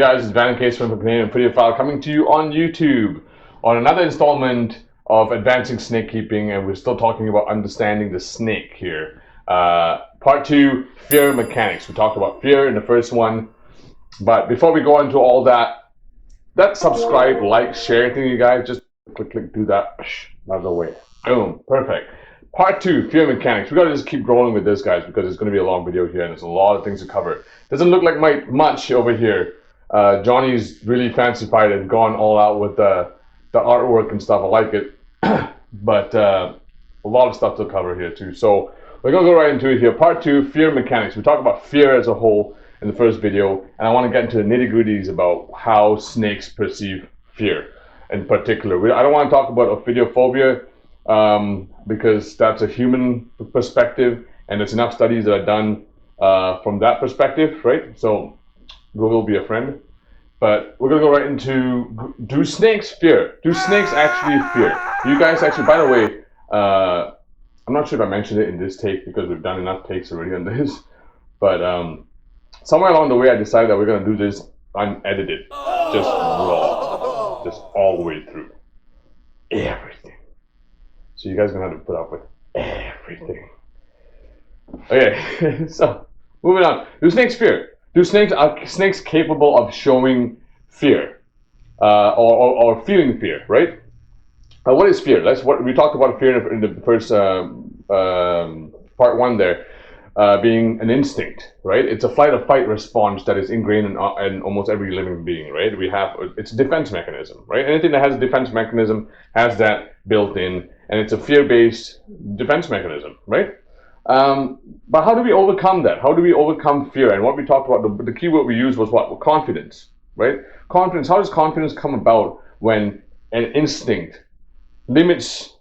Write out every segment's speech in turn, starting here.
guys? It's Van Case from the Canadian Video File coming to you on YouTube on another installment of Advancing Snake Keeping, and we're still talking about understanding the snake here. Part 2, fear mechanics. We talked about fear in the first one, but before we go into all that subscribe, like, share thing, you guys, just click, do that out of the way. Boom, perfect. Part 2, fear mechanics. We gotta just keep rolling with this, guys, because it's gonna be a long video here and there's a lot of things to cover. Doesn't look like much over here. Johnny's really fancified and gone all out with the artwork and stuff. I like it, but a lot of stuff to cover here too. So we're gonna go right into it here. Part 2, fear mechanics. We talked about fear as a whole in the first video, and I want to get into the nitty-gritties about how snakes perceive fear in particular. I don't want to talk about ophidiophobia, because that's a human perspective, and there's enough studies that are done from that perspective, right? So Google will be a friend. But we're gonna go right into, do snakes fear? Do snakes actually fear? You guys actually, by the way, I'm not sure if I mentioned it in this take because we've done enough takes already on this, but somewhere along the way I decided that we're gonna do this unedited, just raw, just all the way through everything. So you guys are gonna have to put up with everything. Okay, so moving on. Do snakes fear? Are snakes capable of showing fear or feeling fear? Right? What is fear? That's what we talked about. Fear in the first part 1 there, being an instinct. Right? It's a flight or fight response that is ingrained in almost every living being. Right? It's a defense mechanism. Right? Anything that has a defense mechanism has that built in. And it's a fear-based defense mechanism, right? But how do we overcome that? How do we overcome fear? And what we talked about, the key word we used was what? Well, confidence, right? Confidence. How does confidence come about when an instinct limits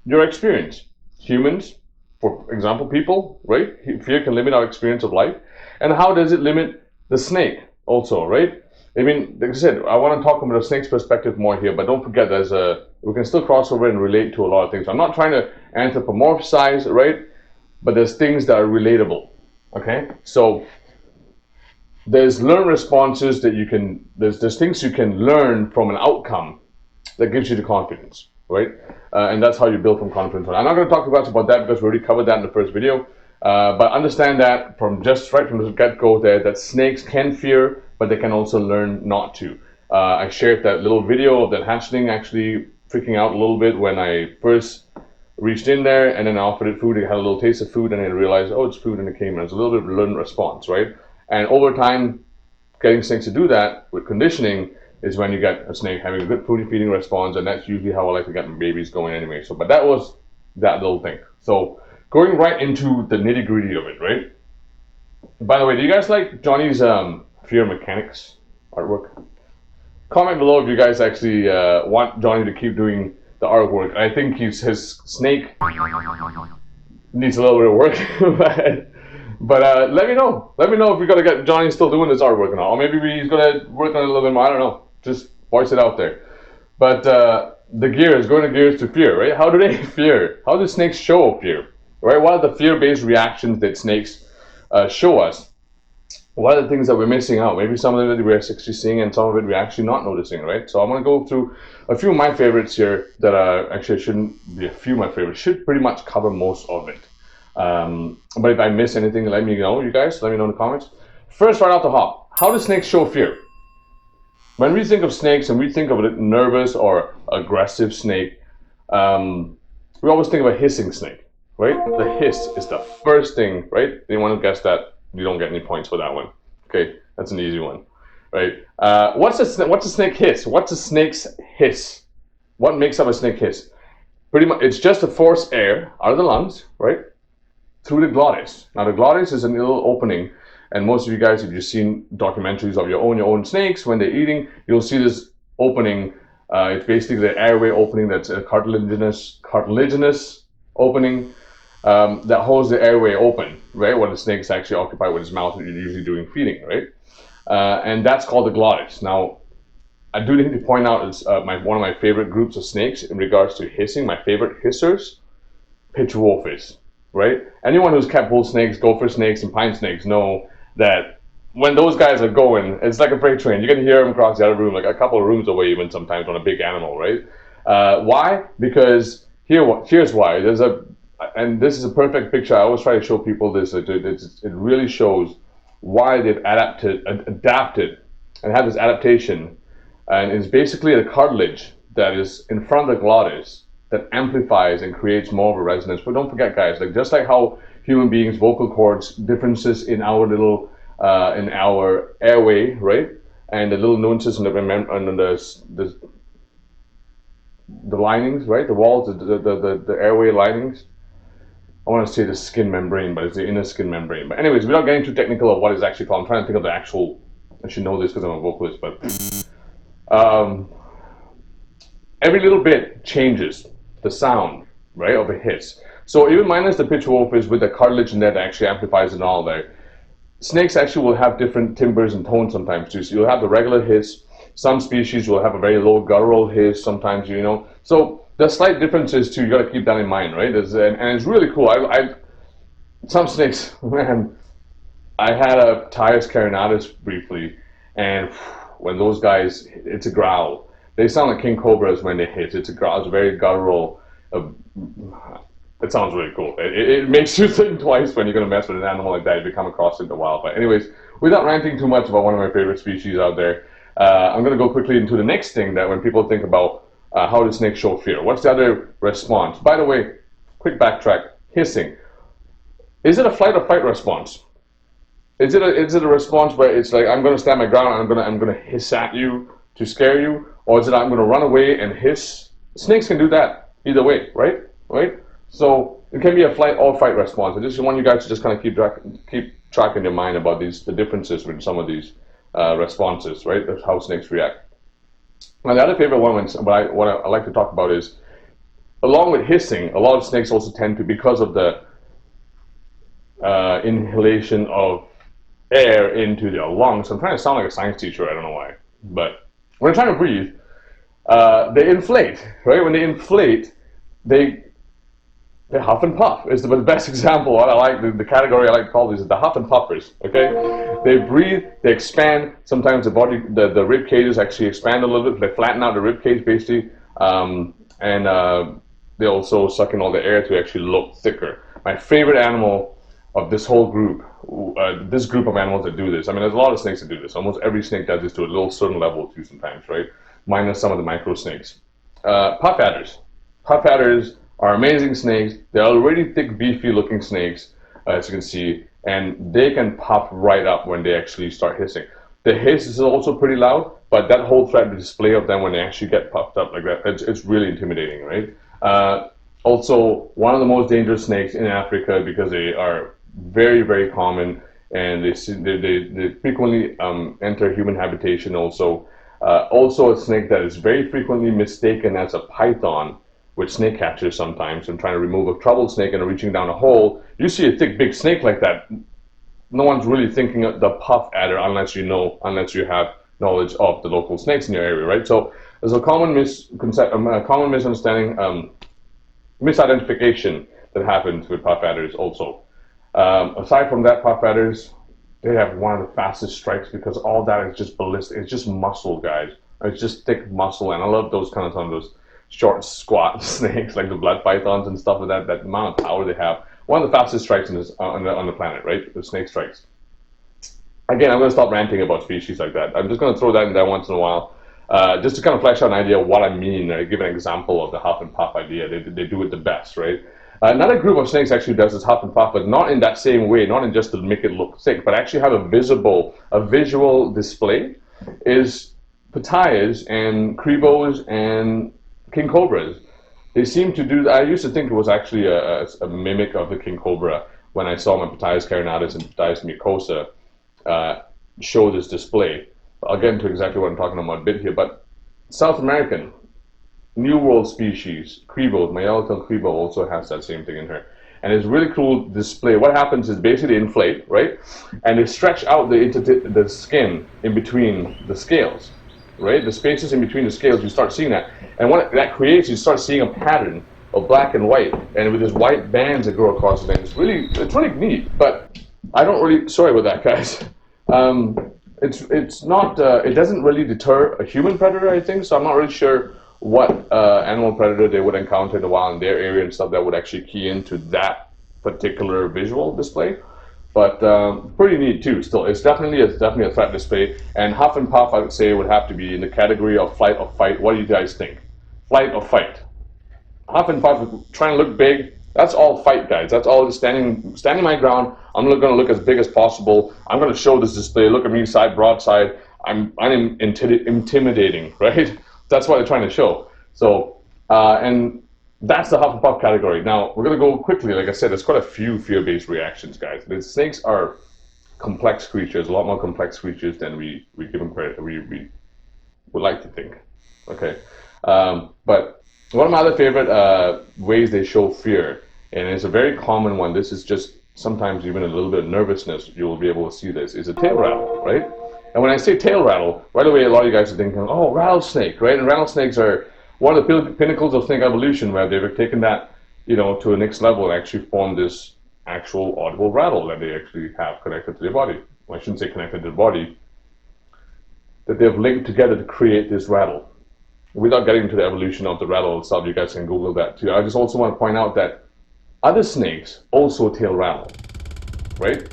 your experience? Humans, for example, people, right? Fear can limit our experience of life. And how does it limit the snake also, right? I mean, like I said, I want to talk about the snake's perspective more here, but don't forget we can still cross over and relate to a lot of things. I'm not trying to anthropomorphize, right? But there's things that are relatable, okay? So there's learned responses that you can, there's things you can learn from an outcome that gives you the confidence, right? And that's how you build from confidence. I'm not going to talk about that because we already covered that in the first video. But understand that from the get-go there, that snakes can fear, but they can also learn not to. I shared that little video of that hatchling actually freaking out a little bit when I first reached in there, and then I offered it food. It had a little taste of food, and then realized, oh, it's food, and it came. And it's a little bit of a learned response, right? And over time, getting snakes to do that with conditioning is when you get a snake having a good food feeding response, and that's usually how I like to get my babies going anyway. So, but that was that little thing. So going right into the nitty-gritty of it, right? By the way, do you guys like Johnny's fear mechanics artwork? Comment below if you guys actually want Johnny to keep doing the artwork. I think his snake needs a little bit of work, but let me know. Let me know if we're gonna get Johnny still doing this artwork or not, or maybe he's gonna work on it a little bit more. I don't know. Just voice it out there. But the gears, going to gears to fear, right? How do they fear? How do snakes show fear? Right? What are the fear-based reactions that snakes show us? What are the things that we're missing out? Maybe some of it we're actually seeing and some of it we're actually not noticing, right? So I'm going to go through a few of my favorites here that are actually shouldn't be a few of my favorites. Should pretty much cover most of it. But if I miss anything, let me know, you guys. Let me know in the comments. First, right off the hop, how do snakes show fear? When we think of snakes and we think of a nervous or aggressive snake, we always think of a hissing snake, right? The hiss is the first thing, right? Anyone who guessed that? You don't get any points for that one. Okay, that's an easy one, right? What's a snake hiss? What's a snake's hiss? What makes up a snake hiss? Pretty much, it's just to force air out of the lungs, right, through the glottis. Now, the glottis is a little opening, and most of you guys, if you've seen documentaries of your own snakes when they're eating, you'll see this opening. It's basically the airway opening. That's a cartilaginous opening. That holds the airway open, right? When the snake is actually occupied with his mouth, you're usually doing feeding, right? And that's called the glottis. Now, I do need to point out is one of my favorite groups of snakes in regards to hissing. My favorite hissers, pitch wolfish, right? Anyone who's kept bull snakes, gopher snakes, and pine snakes know that when those guys are going, it's like a freight train. You can hear them across the other room, like a couple of rooms away, even sometimes on a big animal, right? Why? Because here's why. And this is a perfect picture. I always try to show people this. It really shows why they've adapted, and had this adaptation, and it's basically a cartilage that is in front of the glottis that amplifies and creates more of a resonance. But don't forget, guys, like just like how human beings, vocal cords, differences in our little in our airway, right, and the little nuances in the linings, right, the walls, the airway linings. I want to say the skin membrane, but it's the inner skin membrane. But anyways, without getting too technical of what is actually called, I'm trying to think of the actual. I should know this because I'm a vocalist, but every little bit changes the sound, right, of a hiss. So even minus the pitch wolf is with the cartilage in there that actually amplifies and all there. Snakes actually will have different timbres and tones sometimes too. So you'll have the regular hiss. Some species will have a very low guttural hiss sometimes, you know. So there's slight differences too. You got to keep that in mind, right? And it's really cool. Some snakes, man. I had a Ptyas carinatus briefly, and when those guys, it's a growl. They sound like king cobras when they hit. It's a growl. It's very guttural. It sounds really cool. It makes you think twice when you're going to mess with an animal like that if you come across it in the wild. But anyways, without ranting too much about one of my favorite species out there, I'm going to go quickly into the next thing that when people think about how do snakes show fear. What's the other response? By the way, quick backtrack, hissing. Is it a flight or fight response? Is it a response where it's like I'm going to stand my ground and I'm going to hiss at you to scare you, or is it I'm going to run away and hiss? Snakes can do that either way, right? Right? So it can be a flight or fight response. I just want you guys to just kind of keep track in your mind about the differences with some of these responses, right? That's how snakes react. Now the other favorite one, what I like to talk about is, along with hissing, a lot of snakes also tend to, because of the inhalation of air into their lungs. I'm trying to sound like a science teacher. I don't know why, but when they're trying to breathe, they inflate. Right? When they inflate, they huff and puff is the best example. What I like, the category I like to call these is the huff and puffers. Okay, they breathe, they expand. Sometimes the body, the rib cages actually expand a little bit. They flatten out the rib cage basically, and they also suck in all the air to actually look thicker. My favorite animal of this whole group, this group of animals that do this. I mean, there's a lot of snakes that do this. Almost every snake does this to a little certain level too sometimes, right? Minus some of the micro snakes. Puff adders. Puff adders are amazing snakes. They're already thick, beefy looking snakes, as you can see, and they can puff right up when they actually start hissing. The hiss is also pretty loud, but that whole threat display of them when they actually get puffed up like that, it's really intimidating, right? Also, one of the most dangerous snakes in Africa because they are very, very common, and they frequently enter human habitation also. Also a snake that is very frequently mistaken as a python with snake catchers sometimes and trying to remove a troubled snake and reaching down a hole. You see a thick, big snake like that, no one's really thinking of the puff adder unless you have knowledge of the local snakes in your area, right? So there's a common misunderstanding, misidentification that happens with puff adders also. Aside from that, puff adders, they have one of the fastest strikes because all that is just ballistic. It's just muscle, guys. It's just thick muscle, and I love those kind of some of those short, squat snakes like the blood pythons and stuff like that. That amount of power they have. One of the fastest strikes on the planet, right? The snake strikes. Again, I'm going to stop ranting about species like that. I'm just going to throw that in there once in a while, just to kind of flesh out an idea of what I mean. Give an example of the huff and puff idea. They do it the best, right? Another group of snakes actually does this huff and puff, but not in that same way, not in just to make it look thick, but actually have a visual display, is pitayas and cribos and king cobras. They seem to do. I used to think it was actually a mimic of the king cobra when I saw my Ptyas carinatus and Ptyas mucosa show this display. I'll get into exactly what I'm talking about a bit here, but South American, New World species, cribo, my yellow-tailed cribo also has that same thing in her. And it's really cool display. What happens is basically they inflate, right? And they stretch out the skin in between the scales, right? The spaces in between the scales, you start seeing that. And what that creates, you start seeing a pattern of black and white, and with these white bands that go across the thing. It's really neat, but I don't really, sorry about that, guys. It's not it doesn't really deter a human predator, I think. So I'm not really sure what animal predator they would encounter in the wild in their area and stuff that would actually key into that particular visual display. But pretty neat too. Still, it's definitely a threat display. And Huff and Puff, I would say, would have to be in the category of flight or fight. What do you guys think? Flight or fight? Huff and Puff trying to look big. That's all fight, guys. That's all just standing my ground. I'm going to look as big as possible. I'm going to show this display. Look at me, side broadside. I'm intimidating, right? That's what they're trying to show. So and that's the Huff and Puff category. Now we're going to go quickly. Like I said, there's quite a few fear-based reactions, guys. The snakes are complex creatures, a lot more complex creatures than we give them credit. We would like to think. Okay, but one of my other favorite ways they show fear, and it's a very common one. This is just sometimes even a little bit of nervousness. You will be able to see this. Is a tail rattle, right? And when I say tail rattle, right away a lot of you guys are thinking, oh, rattlesnake, right? And rattlesnakes are one of the pinnacles of snake evolution, where they've taken that, to the next level and actually formed this actual audible rattle that they actually have connected to their body. Well, I shouldn't say connected to the body, that they've linked together to create this rattle. Without getting into the evolution of the rattle itself, you guys can Google that too. I just also want to point out that other snakes also tail rattle, right?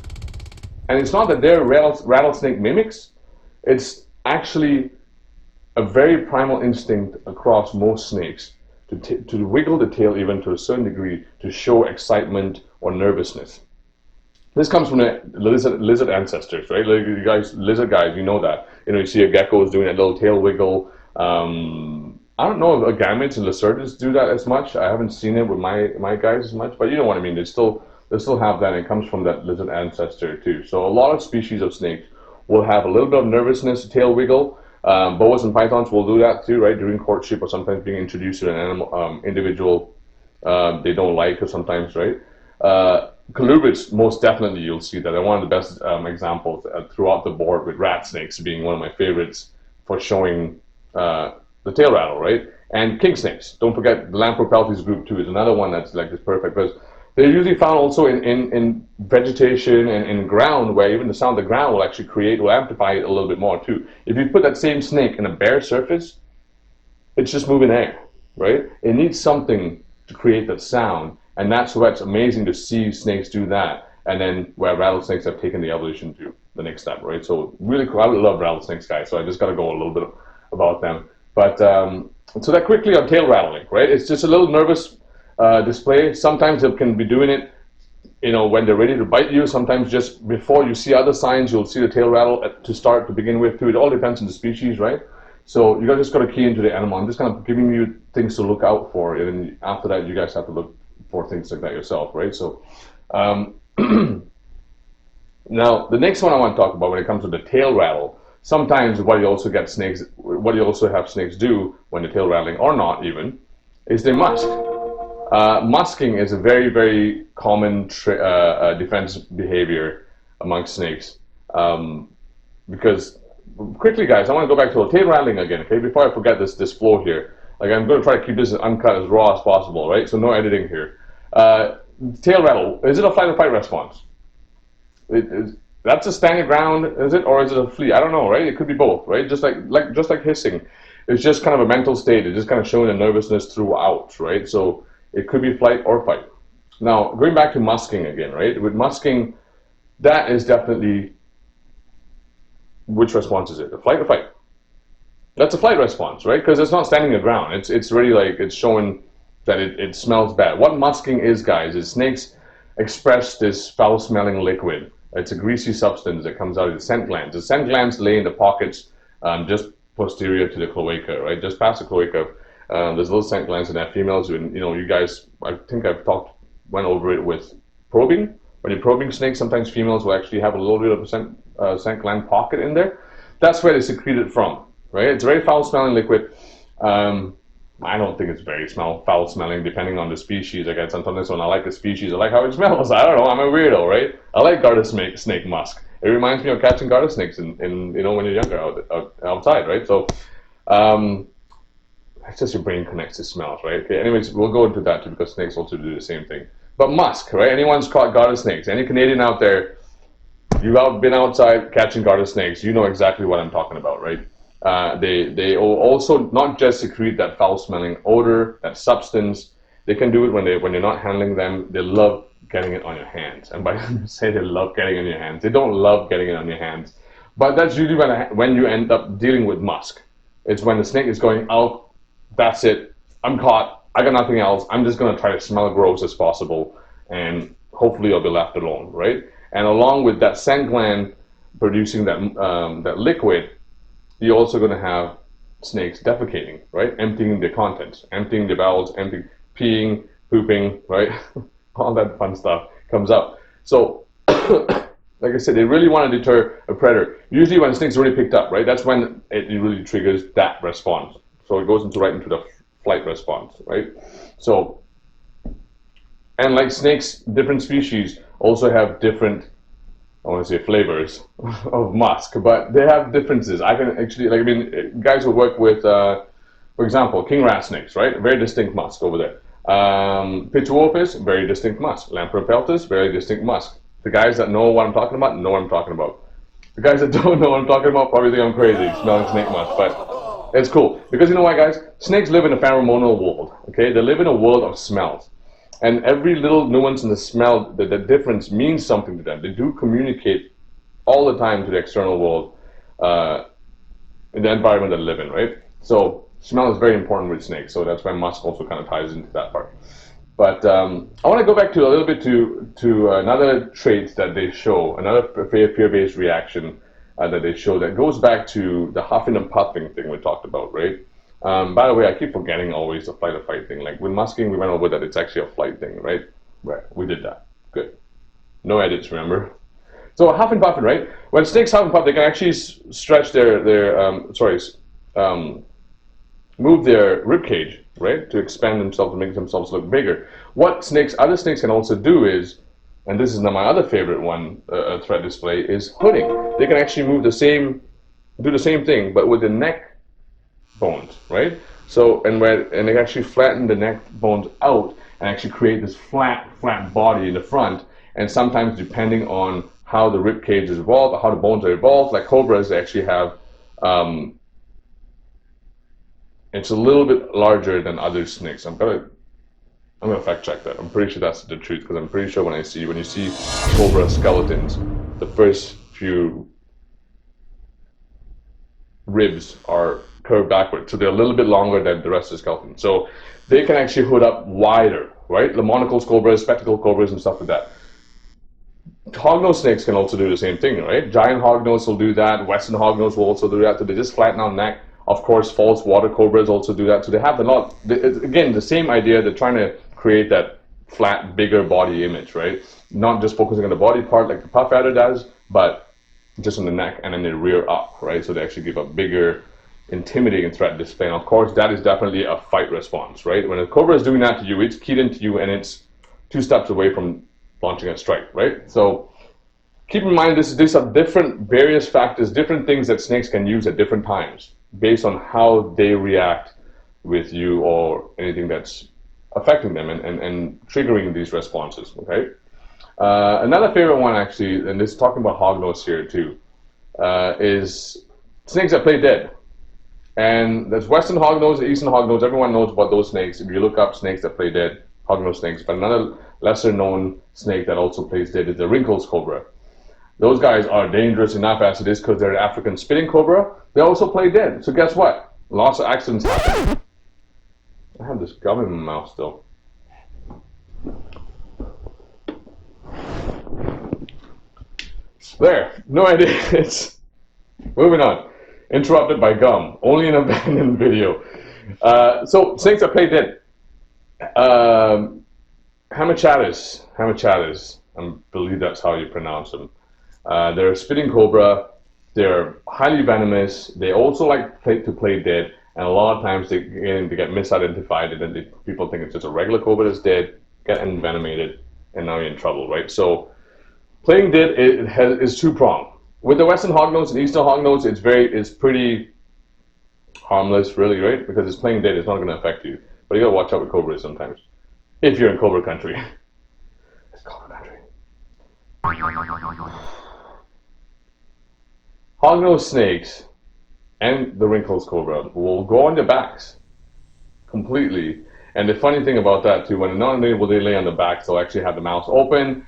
And it's not that they're rattlesnake mimics. It's actually a very primal instinct across most snakes to wiggle the tail even to a certain degree to show excitement or nervousness. This comes from the lizard ancestors, right? Like you guys, lizard guys, you know that. You see a gecko is doing that little tail wiggle. I don't know if agamids and lacertids do that as much. I haven't seen it with my guys as much, but you know what I mean. They still have that, and it comes from that lizard ancestor too. So a lot of species of snakes will have a little bit of nervousness, tail wiggle. Boas and pythons will do that too, right? During courtship or sometimes being introduced to an animal, individual they don't like, or sometimes, right? Colubrids, most definitely you'll see that. And one of the best examples throughout the board, with rat snakes being one of my favorites for showing the tail rattle, right? And king snakes. Don't forget the Lampropeltis group too is another one that's like this perfect. Because they're usually found also in vegetation and in ground, where even the sound of the ground will amplify it a little bit more too. If you put that same snake in a bare surface, it's just moving air, right? It needs something to create that sound, and that's why it's amazing to see snakes do that. And then where rattlesnakes have taken the evolution to the next step, right? So really cool. I love rattlesnakes, guys. So I just got to go a little bit about them. But so that quickly on tail rattling, right? It's just a little nervous display. Sometimes they can be doing it, when they're ready to bite you. Sometimes just before you see other signs, you'll see the tail rattle to begin with too. It all depends on the species, right? So you guys just got to key into the animal. I'm just kind of giving you things to look out for, and then after that, you guys have to look for things like that yourself, right? So now the next one I want to talk about when it comes to the tail rattle. Sometimes what you also have snakes do when they're tail rattling, or not even, is they musk. Musking is a very, very common defense behavior amongst snakes. Because, quickly guys, I want to go back to the tail rattling again, okay? Before I forget this flow here. Like, I'm going to try to keep this as uncut, as raw as possible, right? So no editing here. Tail rattle, is it a flight or fight response? That's a standing ground, is it, or is it a flee? I don't know, right? It could be both, right? Just like hissing, it's just kind of a mental state. It's just kind of showing a nervousness throughout, right? So it could be flight or fight. Now going back to musking again, right? With musking, that is definitely, which response is it? A flight or fight? That's a flight response, right? Because it's not standing your ground. It's really like it's showing that it smells bad. What musking is, guys, is snakes express this foul-smelling liquid. It's a greasy substance that comes out of the scent glands. The scent glands lay in the pockets just posterior to the cloaca, right? Just past the cloaca. There's little scent glands in that. Females, you guys, I think went over it with probing. When you're probing snakes, sometimes females will actually have a little bit of a scent gland pocket in there. That's where they secrete it from, right? It's a very foul-smelling liquid. I don't think it's very foul-smelling, depending on the species. Again, sometimes when I like the species, I like how it smells. I don't know. I'm a weirdo, right? I like garter snake musk. It reminds me of catching garter snakes in when you're younger outside, right? So, it's just your brain connects to smells, right? Okay. Anyways, we'll go into that too, because snakes also do the same thing. But musk, right? Anyone's caught garter snakes? Any Canadian out there? You've been outside catching garter snakes. You know exactly what I'm talking about, right? They also not just secrete that foul-smelling odor, that substance. They can do it when you're not handling them. They love getting it on your hands. And by say they love getting it on your hands, they don't love getting it on your hands. But that's usually when you end up dealing with musk. It's when the snake is going out. That's it. I'm caught. I got nothing else. I'm just gonna try to smell gross as possible, and hopefully I'll be left alone, right? And along with that scent gland producing that liquid, you're also going to have snakes defecating, right? Emptying their contents, emptying their bowels, emptying, peeing, pooping, right? All that fun stuff comes up. So, like I said, they really want to deter a predator. Usually when a snake's already picked up, right? That's when it really triggers that response. So it goes right into the flight response, right? So, and like snakes, different species also have different, I want to say, flavors of musk, but they have differences. I can actually, like, I mean, guys who work with, for example, king rat snakes, right? Very distinct musk over there. Pituophis, very distinct musk. Lamprey-peltis, very distinct musk. The guys that know what I'm talking about know what I'm talking about. The guys that don't know what I'm talking about probably think I'm crazy smelling snake musk, but it's cool. Because you know what, guys? Snakes live in a pheromonal world, okay? They live in a world of smells. And every little nuance in the smell, the difference means something to them. They do communicate all the time to the external world in the environment they live in, right? So smell is very important with snakes. So that's why musk also kind of ties into that part. But I want to go back to a little bit to another trait that they show, another fear-based reaction that they show that goes back to the huffing and puffing thing we talked about, right? By the way, I keep forgetting always the flight or fight thing. Like with musking, we went over that it's actually a flight thing, right? Right, we did that. Good. No edits, remember? So huff and puffing, right? When snakes huff and puff, they can actually stretch move their rib cage, right, to expand themselves and make themselves look bigger. What other snakes can also do is, and this is my other favorite one, threat display, is hooding. They can actually do the same thing, but with the neck bones, right? So and they actually flatten the neck bones out and actually create this flat body in the front. And sometimes, depending on how the rib cage is evolved, or how the bones are evolved, like cobras, they actually have. It's a little bit larger than other snakes. I'm gonna fact check that. I'm pretty sure that's the truth, because I'm pretty sure when you see cobra skeletons, the first few ribs are curved backward, so they're a little bit longer than the rest of the skeleton. So they can actually hood up wider, right? The monocles cobras, spectacle cobras, and stuff like that. Hognose snakes can also do the same thing, right? Giant hognose will do that. Western hognose will also do that. So they just flatten out neck. Of course, false water cobras also do that. So they have a lot. Again, the same idea. They're trying to create that flat, bigger body image, right? Not just focusing on the body part like the puff adder does, but just on the neck, and then they rear up, right? So they actually give a bigger, intimidating threat display. And of course, that is definitely a fight response, right? When a cobra is doing that to you, it's keyed into you, and it's 2 steps away from launching a strike, right? So keep in mind, these are various factors, different things that snakes can use at different times based on how they react with you or anything that's affecting them and triggering these responses, okay? Another favorite one, actually, and this is talking about hognose here too, is snakes that play dead. And there's Western hognose, Eastern hognose. Everyone knows about those snakes. If you look up snakes that play dead, hognose snakes. But another lesser known snake that also plays dead is the wrinkles cobra. Those guys are dangerous enough as it is because they're an African spitting cobra. They also play dead. So guess what? Lots of accidents happen. I have this gum in my mouth still. There. No idea. It's moving on. Interrupted by gum. Only an abandoned video. So snakes that play dead. Hamachatis. I believe that's how you pronounce them. They're a spitting cobra. They're highly venomous. They also like to play dead, and a lot of times they get misidentified, and then people think it's just a regular cobra that's dead, get envenomated, and now you're in trouble, right? So playing dead is two-pronged. With the Western hognose and Eastern hognose, it's pretty harmless, really, right? Because it's playing dead, it's not going to affect you. But you got to watch out with cobras sometimes, if you're in cobra country. It's cobra country. Hognose snakes and the wrinkles cobra will go on their backs completely. And the funny thing about that too, when they're not able, they lay on the backs, they'll actually have the mouths open,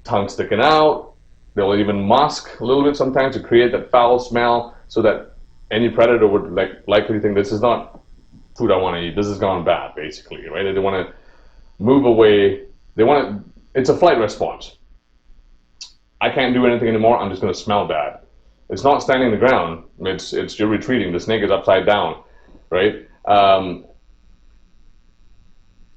tongue sticking out. They'll even musk a little bit sometimes to create that foul smell, so that any predator would likely think this is not food I want to eat. This has gone bad, basically, right? They want to move away. They want to. It's a flight response. I can't do anything anymore. I'm just going to smell bad. It's not standing the ground. It's you're retreating. The snake is upside down, right?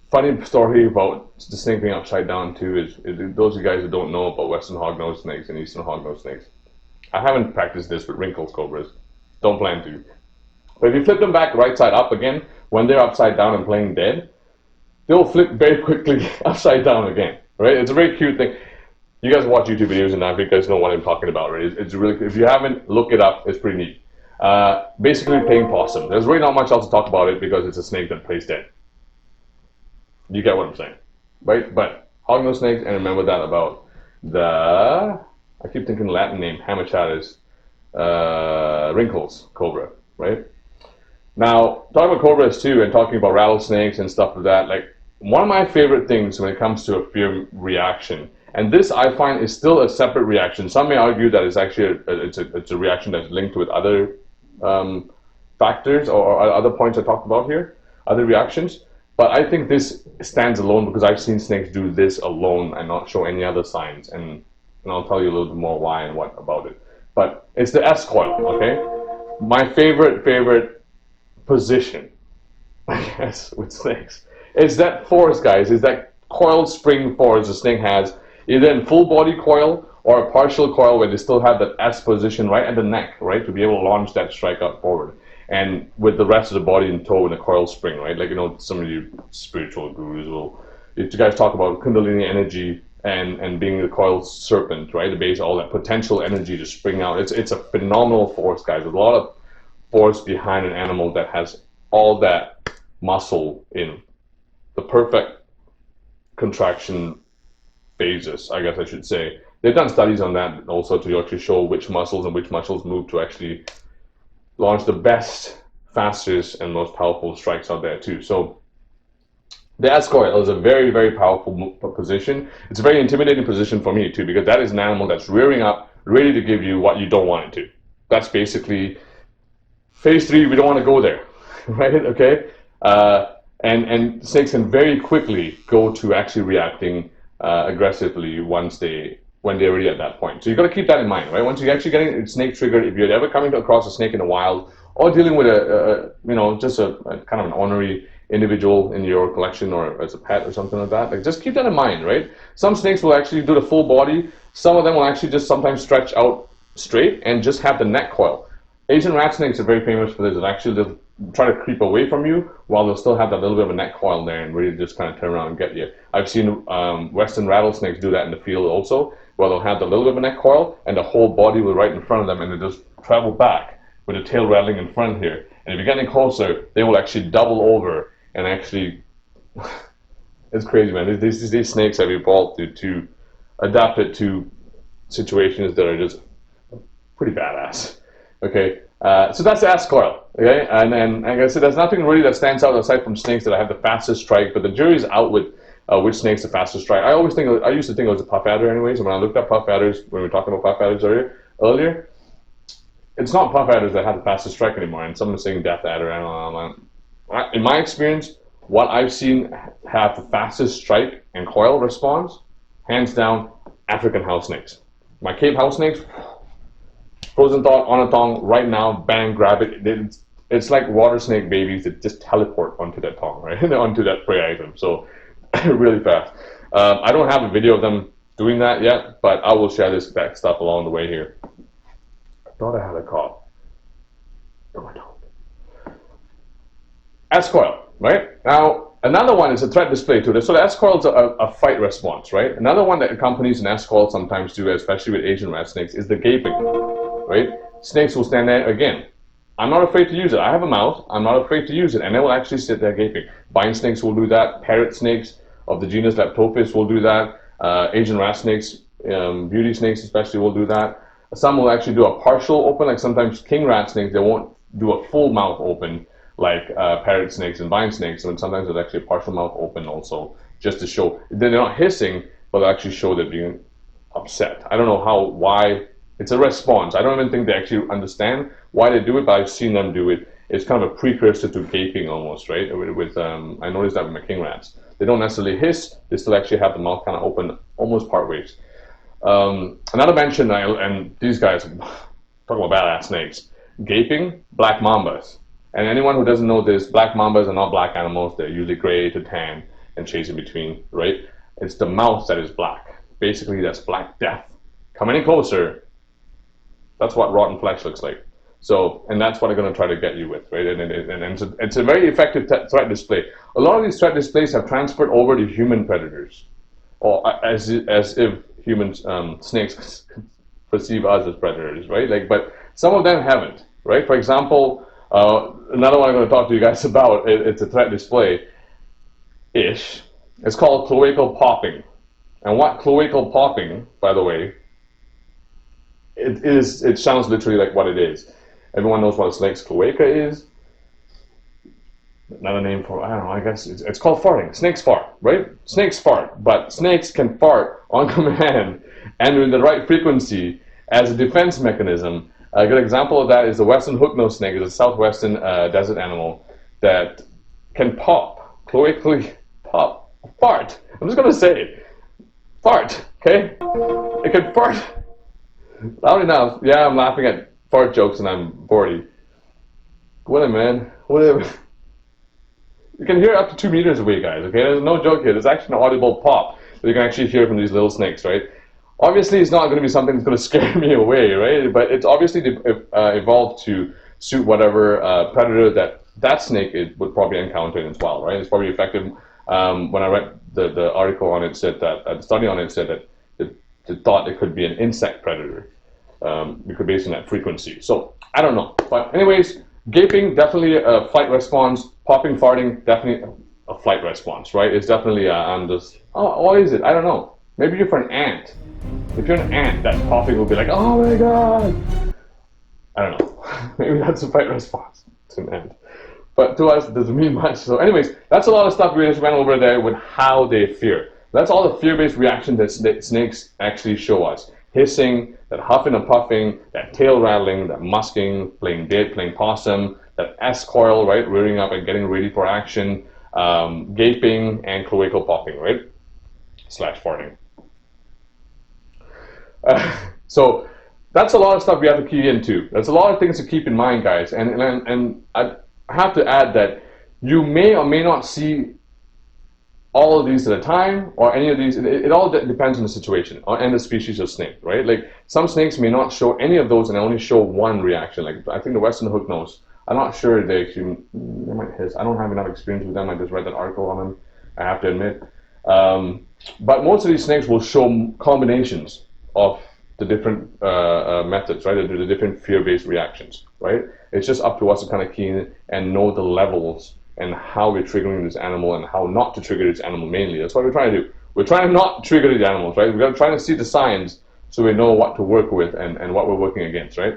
Funny story about the snake being upside down too is those of you guys who don't know about Western hognose snakes and Eastern hognose snakes. I haven't practiced this with wrinkles cobras. Don't plan to. But if you flip them back right side up again, when they're upside down and playing dead, they'll flip very quickly upside down again, right? It's a very cute thing. You guys watch YouTube videos and that, you guys know what I'm talking about, right? It's really, if you haven't, look it up. It's pretty neat. Basically playing possum. There's really not much else to talk about it because it's a snake that plays dead. You get what I'm saying, right? But hognose snakes, and remember that about the, I keep thinking Latin name, Hamachatus, wrinkles cobra, right? Now, talking about cobras too, and talking about rattlesnakes and stuff like that, like one of my favorite things when it comes to a fear reaction, and this I find is still a separate reaction. Some may argue that it's actually it's a reaction that's linked with other factors or other points I talked about here, other reactions. But I think this stands alone because I've seen snakes do this alone and not show any other signs. And I'll tell you a little bit more why and what about it. But it's the S coil, okay? My favorite position, I guess, with snakes. It's that force, guys. It's that coiled spring force the snake has, either in full body coil or a partial coil where they still have that S position right at the neck, right, to be able to launch that strike up forward. And with the rest of the body in tow in a coil spring, right? Like, you know, some of you spiritual gurus will, if you guys talk about Kundalini energy and being the coiled serpent, right? The base, all that potential energy to spring out. It's a phenomenal force, guys. There's a lot of force behind an animal that has all that muscle in the perfect contraction phases, I guess I should say. They've done studies on that also to actually show which muscles and which muscles move to actually launch the best, fastest, and most powerful strikes out there too. So the S coil is a very, very powerful position. It's a very intimidating position for me too, because that is an animal that's rearing up, ready to give you what you don't want it to. That's basically phase 3. We don't want to go there, right? Okay, and snakes can very quickly go to actually reacting aggressively when they're already at that point. So you've got to keep that in mind, right? Once you're actually getting a snake triggered, if you're ever coming across a snake in the wild or dealing with just a kind of an ornery individual in your collection or as a pet or something like that, like just keep that in mind, right? Some snakes will actually do the full body. Some of them will actually just sometimes stretch out straight and just have the neck coil. Asian rat snakes are very famous for this. Actually, they'll try to creep away from you while they'll still have that little bit of a neck coil there and really just kind of turn around and get you. I've seen Western rattlesnakes do that in the field also, where they'll have the little bit of a neck coil and the whole body will right in front of them, and they just travel back with the tail rattling in front here. And if you're getting closer, they will actually double over and actually, it's crazy, man. These snakes have evolved to adapt it to situations that are just pretty badass. Okay, so that's the S coil. Okay, and like I said, there's nothing really that stands out aside from snakes that have the fastest strike, but the jury's out with which snake's the fastest strike. I used to think it was a puff adder anyways, and when I looked up puff adders, when we were talking about puff adders earlier, it's not puff adders that have the fastest strike anymore, and someone's saying death adder, and in my experience, what I've seen have the fastest strike and coil response, hands down, African house snakes. My Cape house snakes, frozen thought on a thong right now, bang, grab it. It's like water snake babies that just teleport onto that thong, right? Onto that prey item. So really fast. I don't have a video of them doing that yet, but I will share this back stuff along the way here. I thought I had a cough. No, I don't. S coil, right? Now, another one is a threat display too. So the S coil is a fight response, right? Another one that accompanies an S coil sometimes do, especially with Asian rat snakes, is the gaping, right? Snakes will stand there again. I'm not afraid to use it. I have a mouth. I'm not afraid to use it, and they will actually sit there gaping. Vine snakes will do that. Parrot snakes of the genus Leptophis will do that. Asian rat snakes, beauty snakes especially, will do that. Some will actually do a partial open, like sometimes king rat snakes, they won't do a full mouth open like parrot snakes and vine snakes, and sometimes it's actually a partial mouth open also, just to show. They're not hissing, but they actually show they're being upset. I don't know why. It's a response. I don't even think they actually understand why they do it, but I've seen them do it. It's kind of a precursor to gaping almost, right? I noticed that with my king rats. They don't necessarily hiss, they still actually have the mouth kind of open almost part ways. Another mention, and these guys, talking about badass snakes, gaping, black mambas. And anyone who doesn't know this, black mambas are not black animals. They're usually gray to tan and shades in between, right? It's the mouth that is black. Basically, that's black death. Come any closer, that's what rotten flesh looks like. So, and that's what they're going to try to get you with, right? And it's a very effective threat display. A lot of these threat displays have transferred over to human predators, or as if humans, snakes perceive us as predators, right? Like, but some of them haven't, right? For example, another one I'm going to talk to you guys about. It's a threat display ish. It's called cloacal popping. And what cloacal popping, by the way, it sounds literally like what it is. Everyone knows what a snake's cloaca is. Another name for, I don't know, I guess it's called farting. Snakes fart, right? Snakes fart, but snakes can fart on command and with the right frequency as a defense mechanism. A good example of that is the western hooknose snake. It's a southwestern desert animal that can pop, cloacally pop, fart. I'm just going to say it. Fart, okay? It can fart loud enough. Yeah, I'm laughing at fart jokes and I'm bored. Whatever, man. Whatever. You can hear up to 2 meters away, guys, okay? There's no joke here. There's actually an audible pop that you can actually hear from these little snakes, right? Obviously, it's not going to be something that's going to scare me away, right? But it's obviously evolved to suit whatever predator that snake would probably encounter as well, right? It's probably effective. When I read the article on it, said that the study on it said that they thought it could be an insect predator, because based on that frequency. So I don't know, but anyways, gaping definitely a flight response. Popping, farting, definitely a flight response, right? It's definitely I'm just, oh, what is it? I don't know. Maybe you're for an ant. If you're an ant, that popping will be like, oh my god. I don't know. Maybe that's a flight response to an ant. But to us, it doesn't mean much. So anyways, that's a lot of stuff we just went over there with how they fear. That's all the fear-based reaction that snakes actually show us. Hissing, that huffing and puffing, that tail rattling, that musking, playing dead, playing possum, that S-coil, right, rearing up and getting ready for action, gaping, and cloacal popping, right, slash farting. So that's a lot of stuff we have to key into. There's a lot of things to keep in mind, guys. And I have to add that you may or may not see all of these at a time, or any of these. It all depends on the situation and the species of snake, right? Like some snakes may not show any of those and only show one reaction. Like I think the western hooknose, I'm not sure they might hiss. I don't have enough experience with them. I just read that article on them, I have to admit. But most of these snakes will show combinations of the different methods, right? The different fear-based reactions, right? It's just up to us to kind of key in and know the levels and how we're triggering this animal and how not to trigger this animal mainly. That's what we're trying to do. We're trying to not trigger these animals, right? We're trying to see the signs so we know what to work with and what we're working against, right?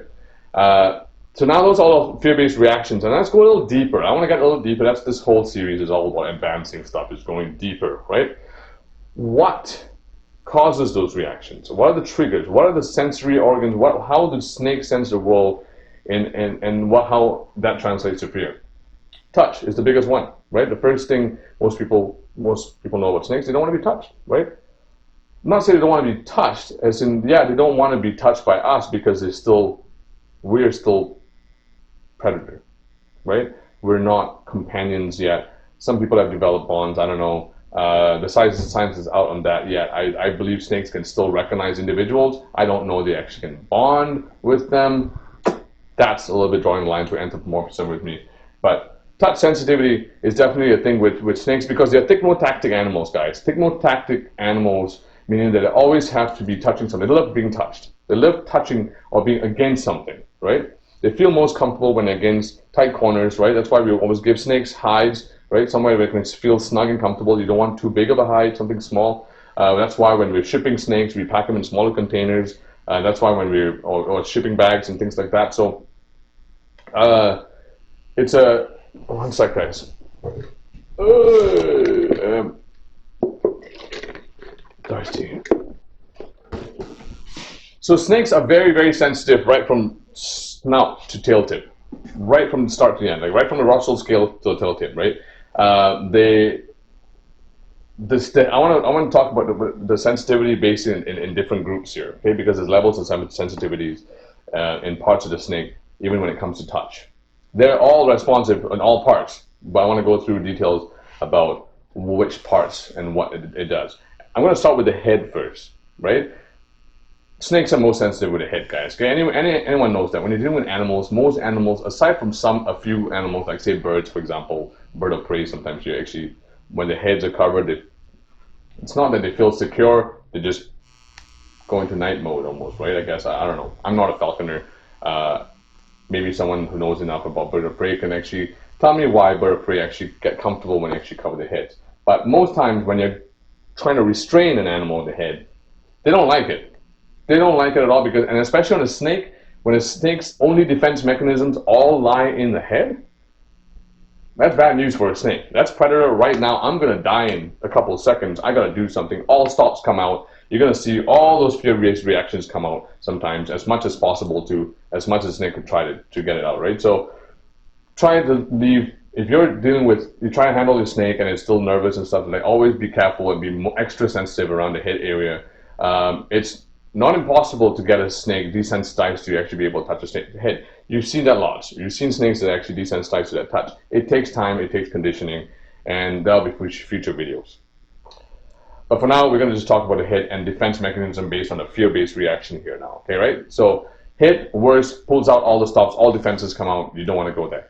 So now those are all fear-based reactions, and let's go a little deeper. I want to get a little deeper. That's this whole series is all about advancing stuff, is going deeper, right? What causes those reactions? What are the triggers? What are the sensory organs? How do snakes sense the world, and how that translates to fear? Touch is the biggest one, right? The first thing most people know about snakes, they don't want to be touched, right? I'm not saying they don't want to be touched, as in, yeah, they don't want to be touched by us because we're still predator, right? We're not companions yet. Some people have developed bonds, I don't know. The science is out on that yet. I believe snakes can still recognize individuals. I don't know they actually can bond with them. That's a little bit drawing the line to anthropomorphism with me. But touch sensitivity is definitely a thing with snakes because they're thicmotactic animals, guys. Thicmotactic animals, meaning that they always have to be touching something. They love being touched. They love touching or being against something, right? They feel most comfortable when they're against tight corners, right? That's why we always give snakes hides, right? Somewhere where they can feel snug and comfortable. You don't want too big of a hide, something small. That's why when we're shipping snakes, we pack them in smaller containers. That's why when we're or shipping bags and things like that. So it's a one sec, guys. Thirsty. So snakes are very, very sensitive right from snout to tail tip, right from the start to the end, like right from the rostral scale to the tail tip, right? I want to talk about the sensitivity based in different groups here, okay? Because there's levels of sensitivities in parts of the snake, even when it comes to touch. They're all responsive in all parts, but I want to go through details about which parts and what it does. I'm going to start with the head first, right? Snakes are most sensitive with the head, guys. Okay, anyone knows that when you're dealing with animals, most animals, aside from a few animals, like say birds, for example, bird of prey, sometimes you actually, when the heads are covered, it's not that they feel secure, they just go into night mode almost, right? I guess I don't know. I'm not a falconer. Maybe someone who knows enough about bird of prey can actually tell me why bird of prey actually get comfortable when they actually cover their heads. But most times when you're trying to restrain an animal in the head, they don't like it. They don't like it at all because, and especially on a snake, when a snake's only defense mechanisms all lie in the head, that's bad news for a snake. That's predator right now. I'm going to die in a couple of seconds. I got to do something. All stops come out. You're going to see all those fear reactions come out sometimes, as much as possible as much as a snake could try to get it out, right? So try to leave, if you're dealing with, you try to handle your snake and it's still nervous and stuff, like always be careful and be extra sensitive around the head area. It's not impossible to get a snake desensitized to actually be able to touch a snake's head. You've seen that lots. You've seen snakes that are actually desensitized to that touch. It takes time, it takes conditioning, and that'll be future videos. But for now, we're going to just talk about the head and defense mechanism based on a fear-based reaction here now, okay, right? So head, worse, pulls out all the stops, all defenses come out, you don't want to go there.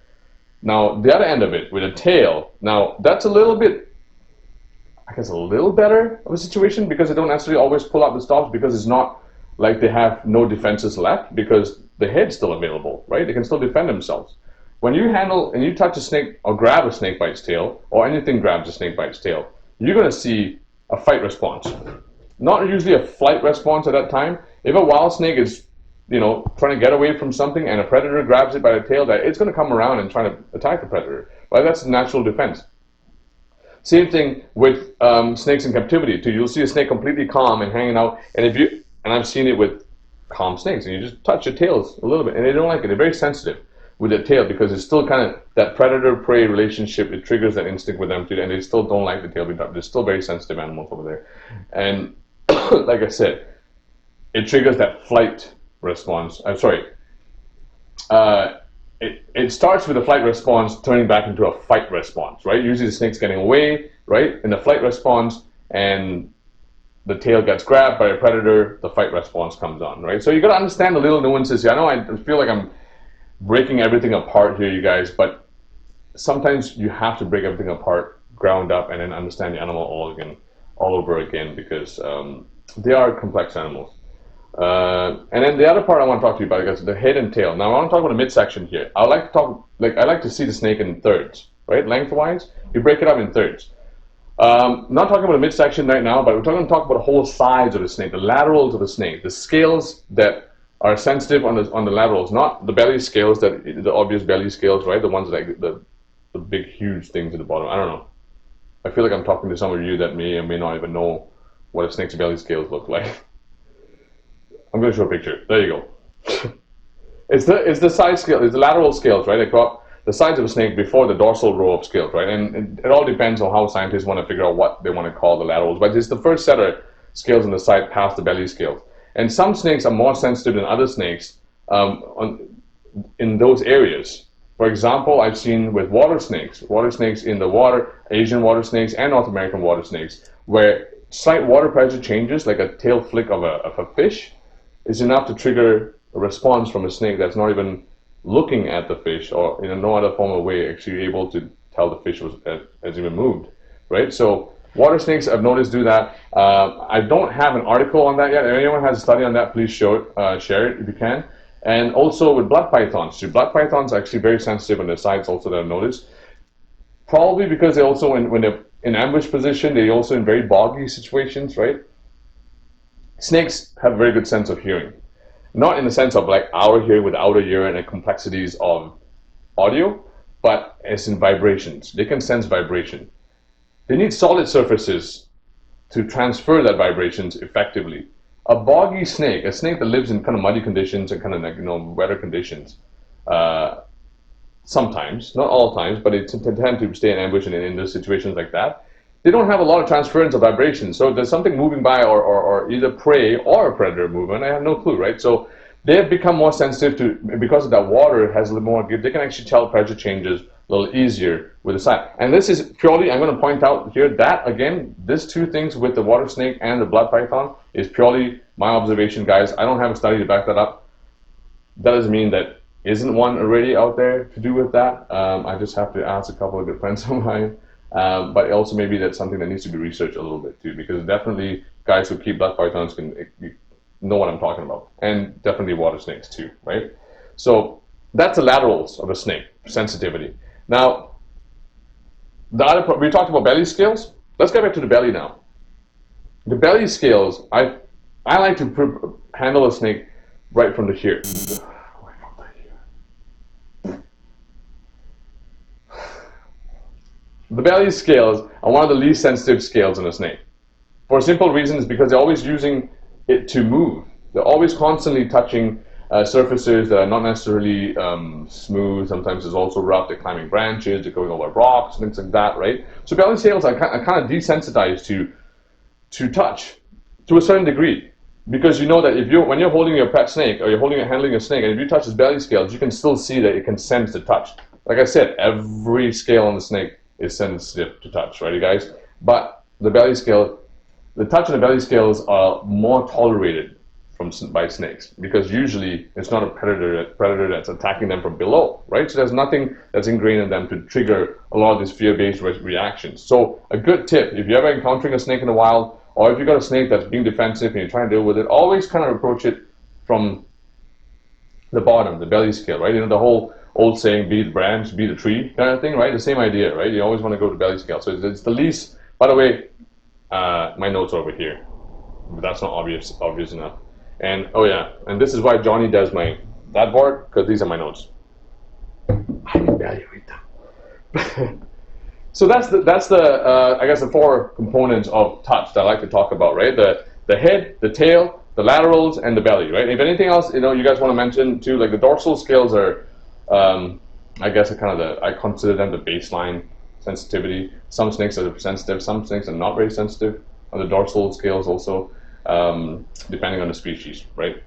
Now, the other end of it, with a tail, now that's a little bit, I guess a little better of a situation because they don't necessarily always pull out the stops because it's not like they have no defenses left because the head's still available, right? They can still defend themselves. When you handle and you touch a snake or grab a snake by its tail or anything grabs a snake by its tail, you're going to see a fight response. Not usually a flight response at that time. If a wild snake is, trying to get away from something and a predator grabs it by the tail, that it's going to come around and try to attack the predator. Well, that's natural defense. Same thing with snakes in captivity too. You'll see a snake completely calm and hanging out, and I've seen it with calm snakes, and you just touch the tails a little bit, and they don't like it. They're very sensitive with the tail because it's still kind of that predator-prey relationship. It triggers that instinct with them too, and they still don't like the tail being touched. They're still very sensitive animals over there, and like I said, it triggers that flight response. I'm sorry. It starts with a flight response turning back into a fight response, right? Usually the snake's getting away, right, in the flight response, and the tail gets grabbed by a predator, the fight response comes on, right? So you got to understand the little nuances here. I know I feel like I'm breaking everything apart here, you guys, but sometimes you have to break everything apart, ground up, and then understand the animal all over again, because they are complex animals. And then the other part I want to talk to you about is the head and tail. Now I want to talk about the midsection here. I like to see the snake in thirds, right? Lengthwise, you break it up in thirds. Not talking about the midsection right now, but we're going to talk about the whole sides of the snake, the laterals of the snake, the scales that are sensitive on the laterals, not the belly scales, the obvious belly scales, right? The ones like the big huge things at the bottom. I don't know. I feel like I'm talking to some of you that may or may not even know what a snake's belly scales look like. I'm going to show a picture. There you go. It's the side scale, it's the lateral scales, right? They go up the sides of a snake before the dorsal row of scales, right? And it all depends on how scientists want to figure out what they want to call the laterals. But it's the first set of scales on the side past the belly scales. And some snakes are more sensitive than other snakes in those areas. For example, I've seen with water snakes in the water, Asian water snakes and North American water snakes, where slight water pressure changes, like a tail flick of a fish, is enough to trigger a response from a snake that's not even looking at the fish or in no other form of way actually able to tell the fish has even moved, right? So water snakes, I've noticed, do that. I don't have an article on that yet. If anyone has a study on that, please share it if you can. And also with blood pythons. So blood pythons are actually very sensitive on their sides also, that I've noticed. Probably because they also, when they're in ambush position, they're also in very boggy situations, right? Snakes have a very good sense of hearing. Not in the sense of like outer hearing with outer hearing and complexities of audio, but as in vibrations. They can sense vibration. They need solid surfaces to transfer that vibrations effectively. A boggy snake, a snake that lives in kind of muddy conditions and kind of like, wetter conditions, uh, sometimes, not all times, but they tend to stay in ambush in those situations like that. They don't have a lot of transference of vibration. So if there's something moving by, or either prey or a predator movement, I have no clue, right? So they have become more sensitive to, because of that water has a little more, they can actually tell pressure changes a little easier with the side. And this is purely, I'm going to point out here that, again, these two things with the water snake and the blood python is purely my observation, guys. I don't have a study to back that up. That doesn't mean that isn't one already out there to do with that. I just have to ask a couple of good friends of mine. But also maybe that's something that needs to be researched a little bit too, because definitely guys who keep blood pythons can know what I'm talking about, and definitely water snakes too, right? So that's the laterals of a snake sensitivity. Now, the other part, we talked about belly scales. Let's get back to the belly now. The belly scales, I like to handle a snake right from the here. The belly scales are one of the least sensitive scales in a snake. For a simple reason, is because they're always using it to move. They're always constantly touching surfaces that are not necessarily smooth. Sometimes it's also rough. They're climbing branches, they're going over rocks, things like that, right? So belly scales are kind of desensitized to touch to a certain degree, because you know that when you're holding your pet snake, or you're handling a snake, and if you touch its belly scales, you can still see that it can sense the touch. Like I said, every scale on the snake is sensitive to touch, right, you guys? But the belly scale, the touch and the belly scales are more tolerated by snakes, because usually it's not a predator that's attacking them from below, right? So there's nothing that's ingrained in them to trigger a lot of these fear-based reactions. So a good tip, if you're ever encountering a snake in the wild, or if you've got a snake that's being defensive and you're trying to deal with it, always kind of approach it from the bottom, the belly scale, right? The whole old saying, be the branch, be the tree kind of thing, right? The same idea, right? You always want to go to belly scale. So it's the least, by the way, my notes are over here, but that's not obvious enough. And oh yeah, and this is why Johnny does that board, because these are my notes. I evaluate them. So that's the I guess the four components of touch that I like to talk about, right? The head, the tail, the laterals, and the belly, right? If anything else, you guys want to mention too, like the dorsal scales are, I guess, I consider them the baseline sensitivity. Some snakes are sensitive, some snakes are not very sensitive on the dorsal scales also, depending on the species, right?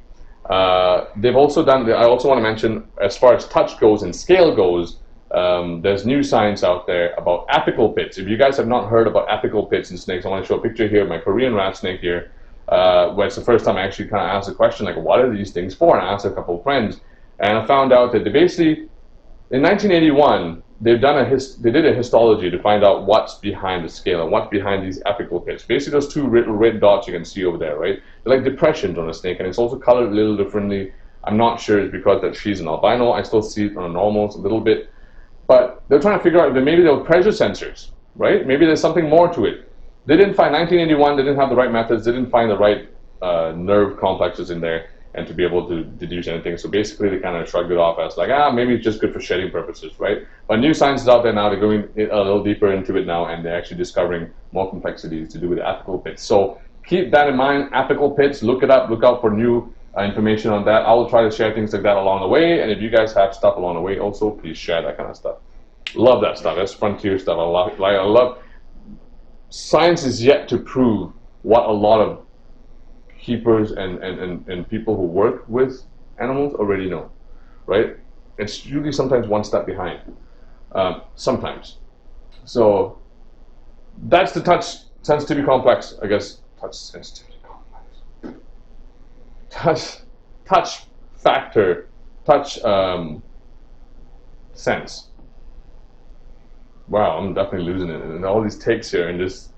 They've also done, I also want to mention, as far as touch goes and scale goes, there's new science out there about apical pits. If you guys have not heard about apical pits in snakes, I want to show a picture here of my Korean rat snake here, where it's the first time I actually kind of asked the question, like, what are these things for? And I asked a couple of friends, and I found out that they basically, in 1981, they did a histology to find out what's behind the scale and what's behind these apical pits. Basically, those two little red dots you can see over there, right? They're like depressions on a snake, and it's also colored a little differently. I'm not sure it's because that she's an albino. I still see it on a normals a little bit. But they're trying to figure out that maybe there were pressure sensors, right? Maybe there's something more to it. They didn't find, 1981, they didn't have the right methods, they didn't find the right nerve complexes in there and to be able to deduce anything. So basically they kind of shrugged it off as like, maybe it's just good for shedding purposes, right? But new science is out there now, they're going a little deeper into it now, and they're actually discovering more complexities to do with the apical pits. So keep that in mind, apical pits, look it up, look out for new information on that. I will try to share things like that along the way, and if you guys have stuff along the way also, please share that kind of stuff. Love that stuff. That's frontier stuff. I love. Science is yet to prove what a lot of keepers and people who work with animals already know, right? It's usually sometimes one step behind, sometimes. So that's the touch sensitivity complex, I guess. Touch sensitivity complex. Touch factor, touch sense. Wow, I'm definitely losing it. And all these takes here, and just,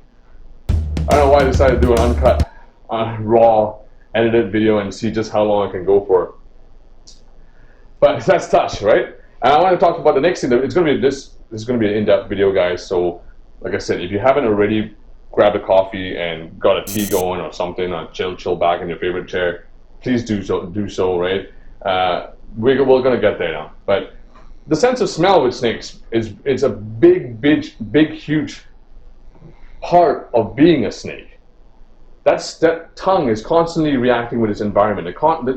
I don't know why I decided to do an uncut, raw, edited video and see just how long I can go for. But that's touch, right? And I want to talk about the next thing. It's going to be this is going to be an in-depth video, guys. So, like I said, if you haven't already grabbed a coffee and got a tea going or something, or chill back in your favorite chair, please do so, right? We're going to get there now. But the sense of smell with snakes is a big, huge part of being a snake. That tongue is constantly reacting with its environment.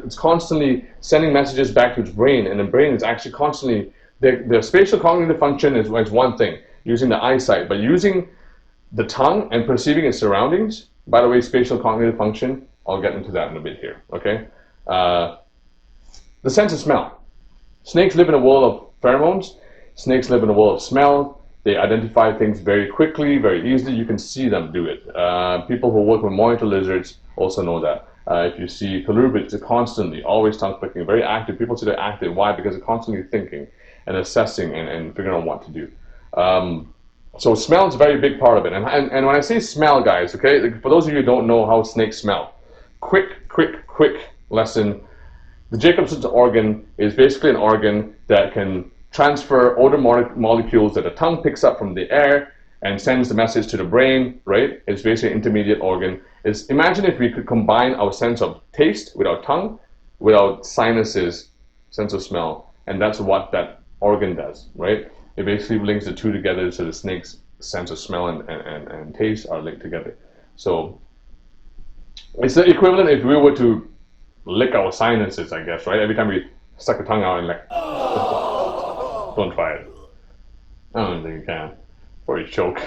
It's constantly sending messages back to its brain, and the brain is actually constantly the spatial cognitive function is one thing, using the eyesight, but using the tongue and perceiving its surroundings. By the way, spatial cognitive function, I'll get into that in a bit here, okay? The sense of smell. Snakes live in a world of pheromones. Snakes live in a world of smell. They identify things very quickly, very easily. You can see them do it. People who work with monitor lizards also know that. If you see colubrids, they're constantly, always tongue clicking, very active. People say they're active. Why? Because they're constantly thinking and assessing and figuring out what to do. So smell is a very big part of it. And when I say smell, guys, okay, for those of you who don't know how snakes smell, quick lesson. The Jacobson's organ is basically an organ that can transfer odor molecules that the tongue picks up from the air and sends the message to the brain, right? It's basically an intermediate organ. Imagine if we could combine our sense of taste with our tongue, with our sinuses, sense of smell, and that's what that organ does, right? It basically links the two together, so the snake's sense of smell and taste are linked together. So it's the equivalent if we were to lick our sinuses, I guess, right? Every time we stuck the tongue out and like, don't try it. I don't think you can, or you choke.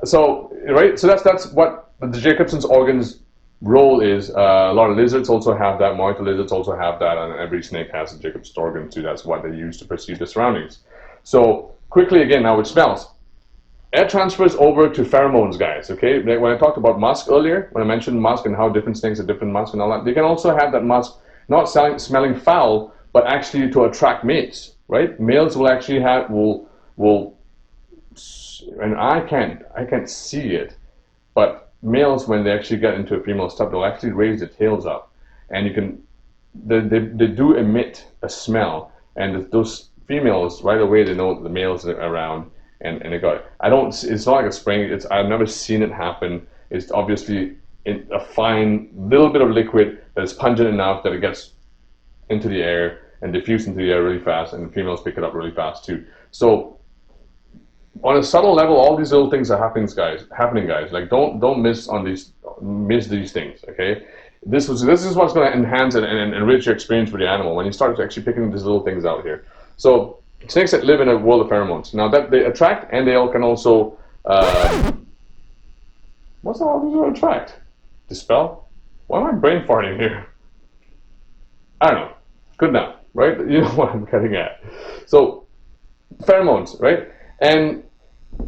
So, right? So that's what the Jacobson's organ's role is. A lot of lizards also have that. Monitor lizards also have that, and every snake has a Jacobson's organ too. That's what they use to perceive the surroundings. So quickly again, now with smells. Air transfers over to pheromones, guys, okay? When I talked about musk earlier, when I mentioned musk and how different snakes have different musk and all that, they can also have that musk not smelling foul, but actually to attract mates, right? Males will actually will, and I can't see it, but males, when they actually get into a female stuff, they'll actually raise their tails up, and they do emit a smell, and those females, right away, they know that the males are around, and they got it. It's not like a spraying. I've never seen it happen. It's obviously a fine little bit of liquid that is pungent enough that it gets into the air and diffused into the air really fast, and the females pick it up really fast too. So on a subtle level, all these little things are happening, guys. Like don't miss these things. Okay, this is what's going to enhance and enrich your experience with the animal when you start actually picking these little things out here. So snakes that live in a world of pheromones. Now that they attract, and they all can also what's all these that attract? Dispel? Why am I brain farting here? I don't know. Good now, right? You know what I'm getting at. So pheromones, right? And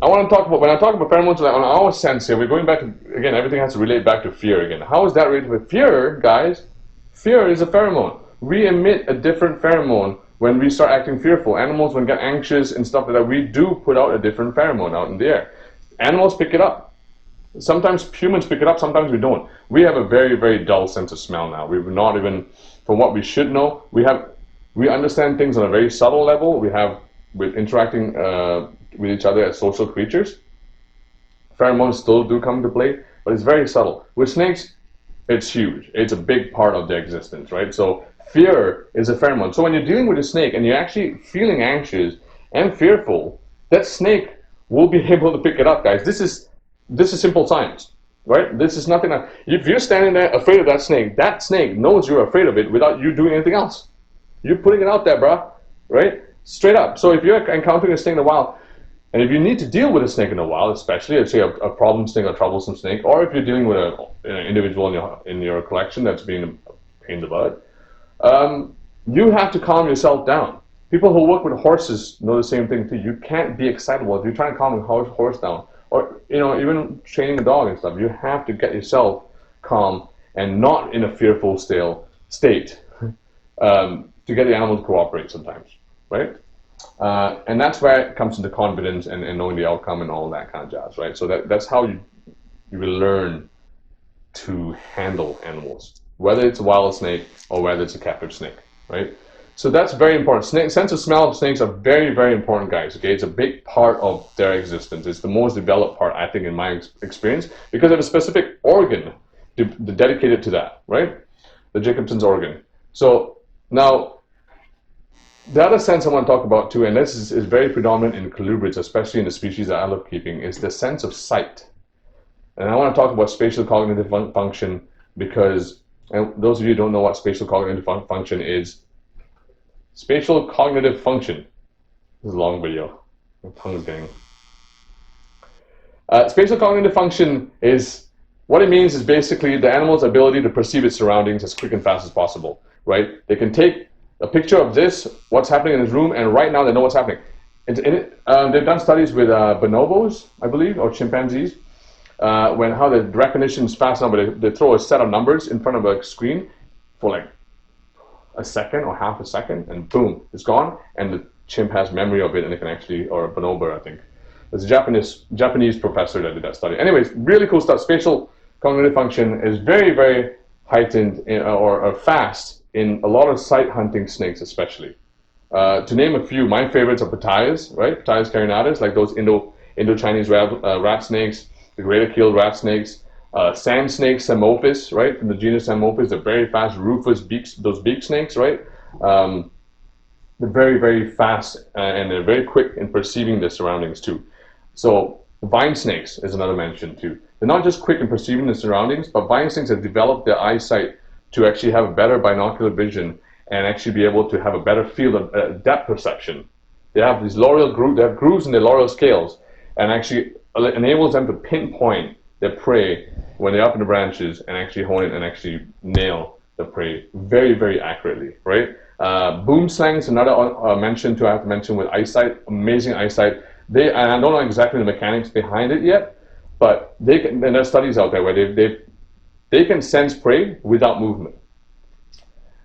I want to talk about, when I talk about pheromones on our sense here, we're going back to, again, everything has to relate back to fear again. How is that related with fear, guys? Fear is a pheromone. We emit a different pheromone when we start acting fearful. Animals, when get anxious and stuff like that, we do put out a different pheromone out in the air. Animals pick it up. Sometimes humans pick it up, sometimes we don't. We have a very, very dull sense of smell now. We've not even, from what we should know, we understand things on a very subtle level. With interacting with each other as social creatures. Pheromones still do come into play, but it's very subtle. With snakes, it's huge. It's a big part of their existence, right? So fear is a pheromone. So when you're dealing with a snake and you're actually feeling anxious and fearful, that snake will be able to pick it up, guys. This is simple science, right? This is nothing. If you're standing there afraid of that snake knows you're afraid of it without you doing anything else. You're putting it out there, bruh, right? Straight up. So if you're encountering a snake in the wild, and if you need to deal with a snake in the wild, especially, let's say a problem snake, a troublesome snake, or if you're dealing with an individual in your collection that's being a pain in the butt, you have to calm yourself down. People who work with horses know the same thing too. You can't be excitable if you're trying to calm a horse down, or even training a dog and stuff. You have to get yourself calm and not in a fearful state to get the animal to cooperate sometimes. Right? And that's where it comes into confidence and knowing the outcome and all that kind of jazz, right? So that's how you will learn to handle animals, whether it's a wild snake or whether it's a captive snake, right? So that's very important. Sense of smell of snakes are very, very important, guys, okay? It's a big part of their existence. It's the most developed part, I think, in my experience, because they have a specific organ dedicated to that, right? the Jacobson's organ. So now, the other sense I want to talk about too, and this is very predominant in colubrids, especially in the species that I love keeping, is the sense of sight. And I want to talk about spatial cognitive function because, and those of you who don't know what spatial cognitive function is, spatial cognitive function, this is a long video, my tongue is getting. Spatial cognitive function is, what it means is basically the animal's ability to perceive its surroundings as quick and fast as possible, right? They can take a picture of this, what's happening in this room, and right now they know what's happening. They've done studies with bonobos, I believe, or chimpanzees, when how the recognition is fast enough, but they throw a set of numbers in front of a screen for like a second or half a second, and boom, it's gone, and the chimp has memory of it, and it can actually, or a bonobo, I think. There's a Japanese professor that did that study. Anyways, really cool stuff. Spatial cognitive function is very, very heightened or fast in a lot of sight hunting snakes, especially. To name a few, my favorites are pitayas, right? Pitayas carinatus, like those Indo-Chinese rat snakes, the greater keeled rat snakes, sand snakes, Samophis, right? From the genus Samophis, they're very fast, rufous beaks, those beak snakes, right? They're very, very fast and they're very quick in perceiving their surroundings too. So vine snakes is another mention too. They're not just quick in perceiving the surroundings, but vine snakes have developed their eyesight to actually have a better binocular vision and actually be able to have a better field of depth perception. They have these they have grooves in their loreal scales, and actually enables them to pinpoint their prey when they're up in the branches and actually hone it and actually nail the prey very, very accurately, right? Boom slangs, another mention I have to mention with eyesight, amazing eyesight. And I don't know exactly the mechanics behind it yet, but and there's studies out there where they can sense prey without movement.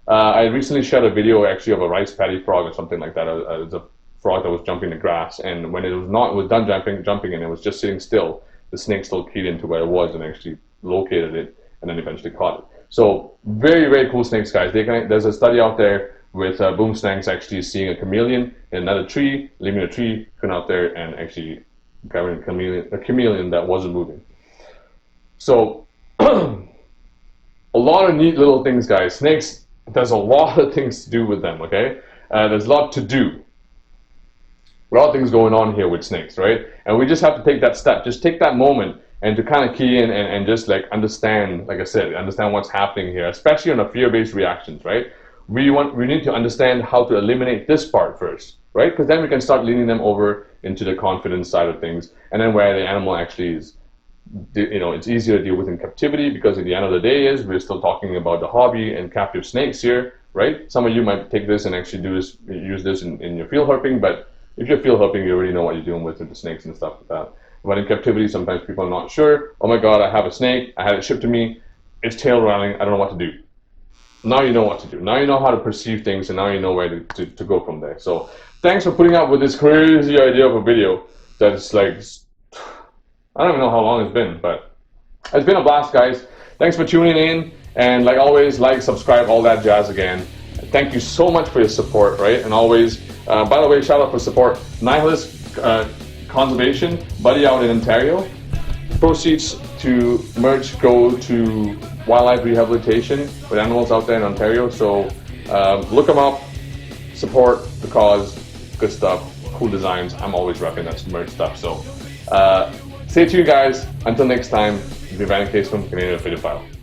I recently shared a video actually of a rice paddy frog or something like that. It was a frog that was jumping the grass, and when it was done jumping and it was just sitting still, the snake still keyed into where it was and actually located it and then eventually caught it. So very, very cool snakes, guys. There's a study out there with boom slangs actually seeing a chameleon in another tree, leaving the tree, going out there and actually grabbing a chameleon that wasn't moving. So a lot of neat little things, guys. Snakes, there's a lot of things to do with them, okay? There's a lot to do. A lot of things going on here with snakes, right? And we just have to take that step. Just take that moment and to kind of key in and just like understand, like I said, understand what's happening here, especially on the fear-based reactions, right? We need to understand how to eliminate this part first, right? Because then we can start leading them over into the confidence side of things, and then where the animal actually is, it's easier to deal with in captivity, because at the end of the day we're still talking about the hobby and captive snakes here, right? Some of you might take this and actually use this in your field herping, but if you're field herping, you already know what you're doing with the snakes and stuff like that. But in captivity, sometimes people are not sure. Oh my God, I have a snake. I had it shipped to me. It's tail rattling. I don't know what to do. Now you know what to do. Now you know how to perceive things, and now you know where to go from there. So thanks for putting up with this crazy idea of a video that's like, I don't even know how long it's been, but it's been a blast, guys. Thanks for tuning in, and like always, like, subscribe, all that jazz again. Thank you so much for your support, right? And always, by the way, shout out for support, Nihilist Conservation, buddy out in Ontario. Proceeds to merge go to wildlife rehabilitation with animals out there in Ontario. So look them up, support the cause, good stuff, cool designs. I'm always repping that merch stuff. So stay tuned, guys. Until next time, this is Van Case from Canadian Videophile.